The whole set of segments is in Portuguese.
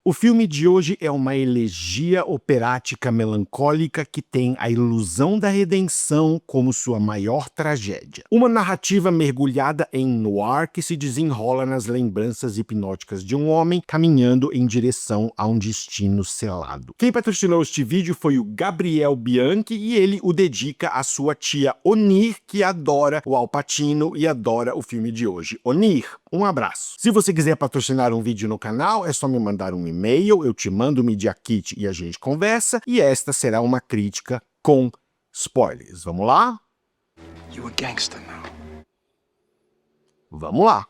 O filme de hoje é uma elegia operática melancólica que tem a ilusão da redenção como sua maior tragédia. Uma narrativa mergulhada em noir que se desenrola nas lembranças hipnóticas de um homem caminhando em direção a um destino selado. Quem patrocinou este vídeo foi o Gabriel Bianchi e ele o dedica à sua tia Onir, que adora o Al Pacino e adora o filme de hoje. Onir, um abraço. Se você quiser patrocinar um vídeo no canal, é só me mandar um e-mail, eu te mando o Media Kit e a gente conversa, e esta será uma crítica com spoilers. Vamos lá? You a gangster now. Vamos lá.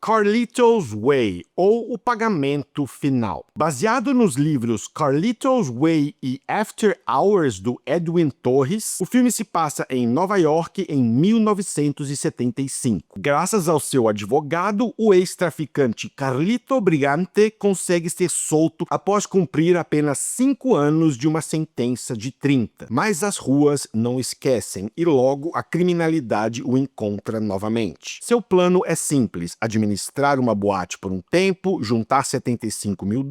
Carlito's Way, ou O Pagamento Final. Baseado nos livros Carlito's Way e After Hours, do Edwin Torres, o filme se passa em Nova York em 1975. Graças ao seu advogado, o ex-traficante Carlito Brigante consegue ser solto após cumprir apenas 5 anos de uma sentença de 30. Mas as ruas não esquecem e logo a criminalidade o encontra novamente. Seu plano é simples: administrar uma boate por um tempo, juntar $75 mil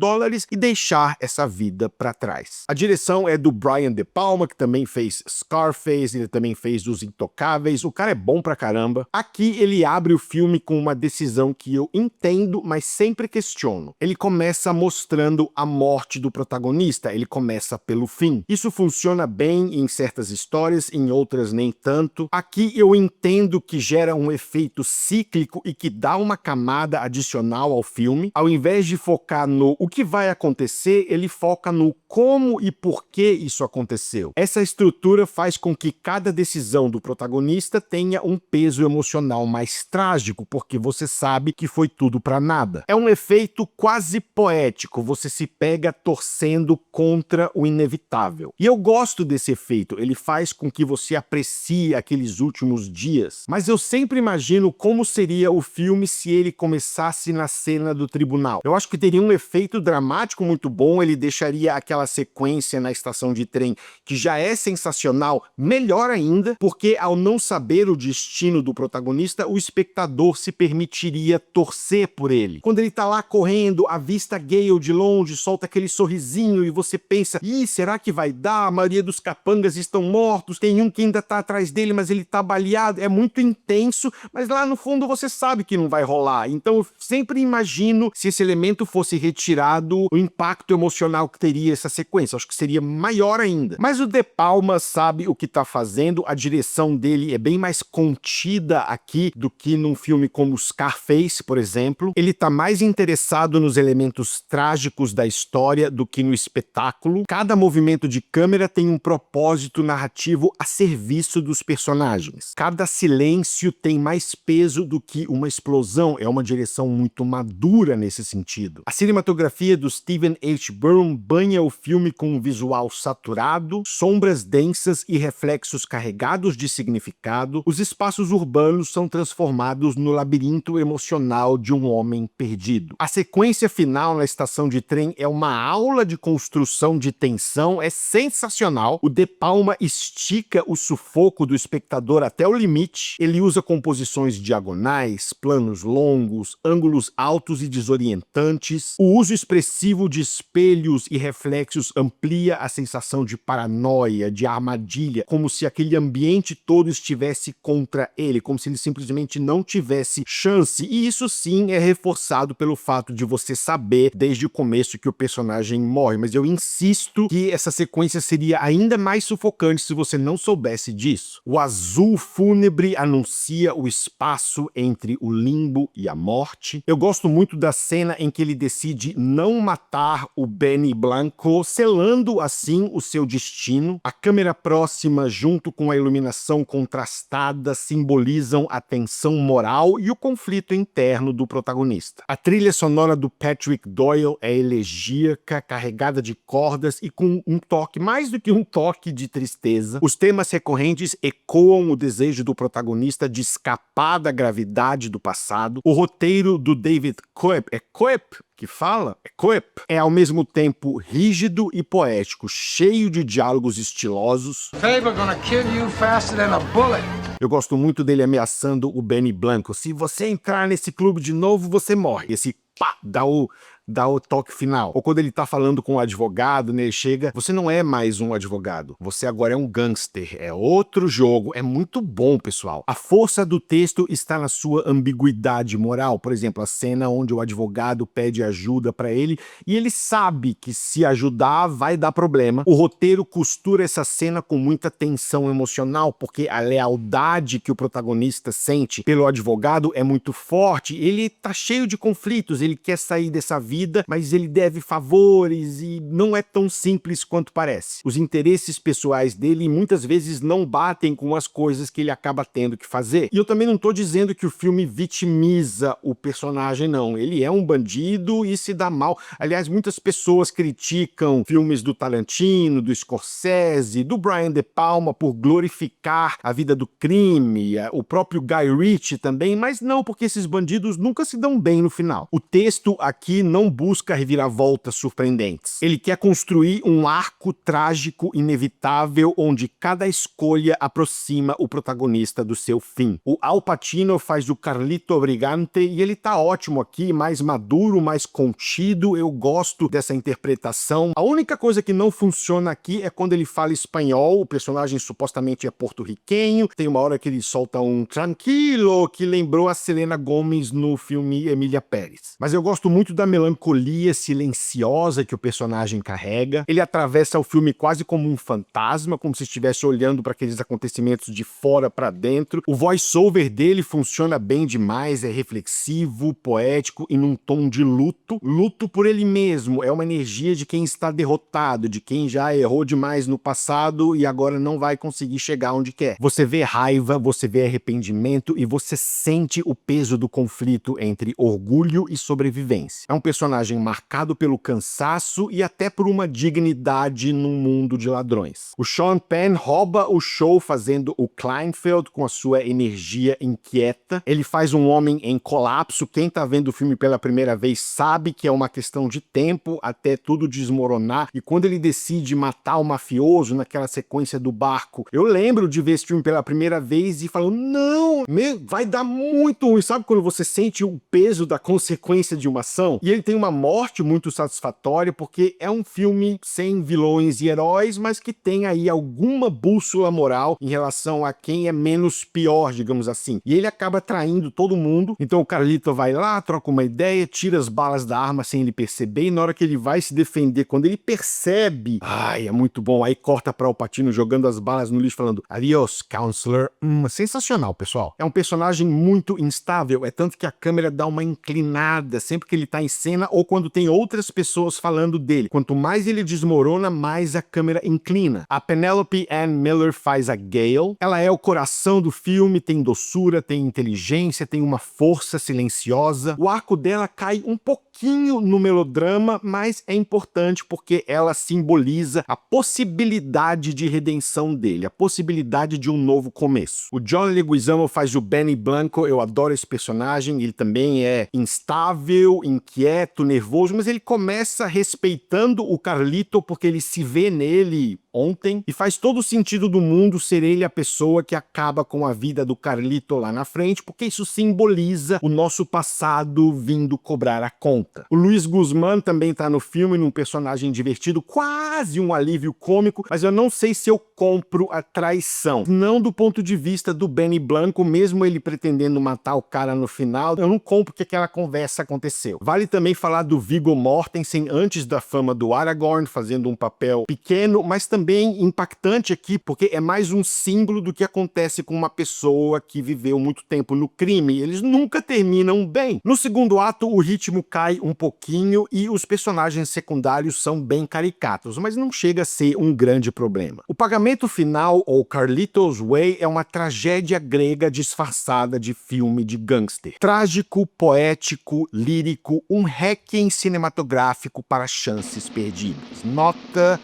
e deixar essa vida para trás. A direção é do Brian De Palma, que também fez Scarface, ele também fez Os Intocáveis, o cara é bom pra caramba. Aqui ele abre o filme com uma decisão que eu entendo, mas sempre questiono. Ele começa mostrando a morte do protagonista, ele começa pelo fim. Isso funciona bem em certas histórias, em outras nem tanto. Aqui eu entendo que gera um efeito cíclico e que dá uma camada adicional ao filme. Ao invés de focar no o que vai acontecer, ele foca no como e por que isso aconteceu. Essa estrutura faz com que cada decisão do protagonista tenha um peso emocional mais trágico, porque você sabe que foi tudo para nada. É um efeito quase poético, você se pega torcendo contra o inevitável. E eu gosto desse efeito, ele faz com que você aprecie aqueles últimos dias. Mas eu sempre imagino como seria o filme se ele começasse na cena do tribunal. Eu acho que teria um efeito dramático muito bom, ele deixaria aquela sequência na estação de trem, que já é sensacional, melhor ainda, porque ao não saber o destino do protagonista, o espectador se permitiria torcer por ele. Quando ele tá lá correndo, avista Gale de longe, solta aquele sorrisinho e você pensa, ih, será que vai dar? A maioria dos capangas estão mortos, tem um que ainda tá atrás dele, mas ele tá baleado. É muito intenso, mas lá no fundo você sabe que não vai rolar. Então eu sempre imagino, se esse elemento fosse retirado, o impacto emocional que teria essa sequência. Acho que seria maior ainda. Mas o De Palma sabe o que tá fazendo, a direção dele é bem mais contida aqui do que num filme como Scarface, por exemplo. Ele tá mais interessado nos elementos trágicos da história do que no espetáculo. Cada movimento de câmera tem um propósito narrativo a serviço dos personagens. Cada silêncio tem mais peso do que uma explosão. É uma direção muito madura nesse sentido. A cinematografia do Stephen H. Burn banha o filme com um visual saturado, sombras densas e reflexos carregados de significado. Os espaços urbanos são transformados no labirinto emocional de um homem perdido. A sequência final na estação de trem é uma aula de construção de tensão, é sensacional. O De Palma estica o sufoco do espectador até o limite. Ele usa composições diagonais, planos longos, ângulos altos e desorientantes. O uso expressivo de espelhos e reflexos amplia a sensação de paranoia, de armadilha, como se aquele ambiente todo estivesse contra ele, como se ele simplesmente não tivesse chance. E isso sim é reforçado pelo fato de você saber desde o começo que o personagem morre, mas eu insisto que essa sequência seria ainda mais sufocante se você não soubesse disso. O azul fúnebre anuncia o espaço entre o limbo e a morte. Eu gosto muito da cena em que ele decide não matar o Benny Blanco, selando assim o seu destino. A câmera próxima, junto com a iluminação contrastada, simbolizam a tensão moral e o conflito interno do protagonista. A trilha sonora do Patrick Doyle é elegíaca, carregada de cordas e com um toque, mais do que um toque, de tristeza. Os temas recorrentes ecoam o desejo do protagonista de escapar da gravidade do passado. O roteiro do David Koepp, é Koepp que fala? É Koepp. É ao mesmo tempo rígido e poético, cheio de diálogos estilosos. Faber gonna kill you faster than a bullet. Eu gosto muito dele ameaçando o Benny Blanco. Se você entrar nesse clube de novo, você morre. Esse pá, dá o toque final. Ou quando ele tá falando com o advogado, né, ele chega, você não é mais um advogado, você agora é um gangster, é outro jogo. É muito bom, pessoal. A força do texto está na sua ambiguidade moral. Por exemplo, a cena onde o advogado pede ajuda pra ele e ele sabe que se ajudar vai dar problema. O roteiro costura essa cena com muita tensão emocional, porque a lealdade que o protagonista sente pelo advogado é muito forte. Ele tá cheio de conflitos, ele quer sair dessa vida, mas ele deve favores e não é tão simples quanto parece. Os interesses pessoais dele muitas vezes não batem com as coisas que ele acaba tendo que fazer. E eu também não tô dizendo que o filme vitimiza o personagem, não. Ele é um bandido e se dá mal. Aliás, muitas pessoas criticam filmes do Tarantino, do Scorsese, do Brian De Palma por glorificar a vida do crime, o próprio Guy Ritchie também, mas não, porque esses bandidos nunca se dão bem no final. O texto aqui não busca reviravoltas surpreendentes. Ele quer construir um arco trágico inevitável onde cada escolha aproxima o protagonista do seu fim. O Al Pacino faz o Carlito Brigante e ele tá ótimo aqui, mais maduro, mais contido. Eu gosto dessa interpretação. A única coisa que não funciona aqui é quando ele fala espanhol. O personagem supostamente é porto-riquenho. Tem uma hora que ele solta um tranquilo que lembrou a Selena Gomez no filme Emília Pérez. Mas eu gosto muito da melancolia silenciosa que o personagem carrega. Ele atravessa o filme quase como um fantasma, como se estivesse olhando para aqueles acontecimentos de fora para dentro. O voice-over dele funciona bem demais, é reflexivo, poético e num tom de luto. Luto por ele mesmo, é uma energia de quem está derrotado, de quem já errou demais no passado e agora não vai conseguir chegar onde quer. Você vê raiva, você vê arrependimento e você sente o peso do conflito entre orgulho e sobrevivência. É um personagem marcado pelo cansaço e até por uma dignidade num mundo de ladrões. O Sean Penn rouba o show fazendo o Kleinfeld com a sua energia inquieta. Ele faz um homem em colapso. Quem tá vendo o filme pela primeira vez sabe que é uma questão de tempo até tudo desmoronar. E quando ele decide matar o mafioso naquela sequência do barco, eu lembro de ver esse filme pela primeira vez e falando, não, vai dar muito ruim. Sabe quando você sente o peso da consequência de uma ação? E ele tem uma morte muito satisfatória porque é um filme sem vilões e heróis, mas que tem aí alguma bússola moral em relação a quem é menos pior, digamos assim. E ele acaba traindo todo mundo. Então o Carlito vai lá, troca uma ideia, tira as balas da arma sem ele perceber, e na hora que ele vai se defender, quando ele percebe, ai, é muito bom, aí corta para o Al Pacino jogando as balas no lixo falando, adiós, counselor. Sensacional, pessoal. É um personagem muito instável, é tanto que a câmera dá uma inclinada sempre que ele tá em cena ou quando tem outras pessoas falando dele. Quanto mais ele desmorona, mais a câmera inclina. A Penelope Ann Miller faz a Gale. Ela é o coração do filme, tem doçura, tem inteligência, tem uma força silenciosa. O arco dela cai um pouquinho no melodrama, mas é importante porque ela simboliza a possibilidade de redenção dele, a possibilidade de um novo começo. O John Leguizamo faz o Benny Blanco, eu adoro esse personagem, ele também é instável, inquieto, nervoso, mas ele começa respeitando o Carlito porque ele se vê nele ontem e faz todo o sentido do mundo ser ele a pessoa que acaba com a vida do Carlito lá na frente, porque isso simboliza o nosso passado vindo cobrar a conta. O Luiz Guzmán também tá no filme, num personagem divertido, quase um alívio cômico, mas eu não sei se eu compro a traição. Não do ponto de vista do Benny Blanco, mesmo ele pretendendo matar o cara no final, eu não compro que aquela conversa aconteceu. Vale também falar do Viggo Mortensen antes da fama do Aragorn, fazendo um papel pequeno, mas também impactante aqui, porque é mais um símbolo do que acontece com uma pessoa que viveu muito tempo no crime. Eles nunca terminam bem. No segundo ato, o ritmo cai um pouquinho e os personagens secundários são bem caricatos, mas não chega a ser um grande problema. O pagamento final, ou Carlito's Way, é uma tragédia grega disfarçada de filme de gangster. Trágico, poético, lírico, um requiem cinematográfico para chances perdidas. Nota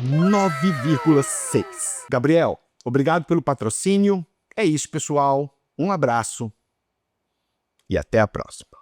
9,6. Gabriel, obrigado pelo patrocínio. É isso, pessoal. Um abraço. e até a próxima.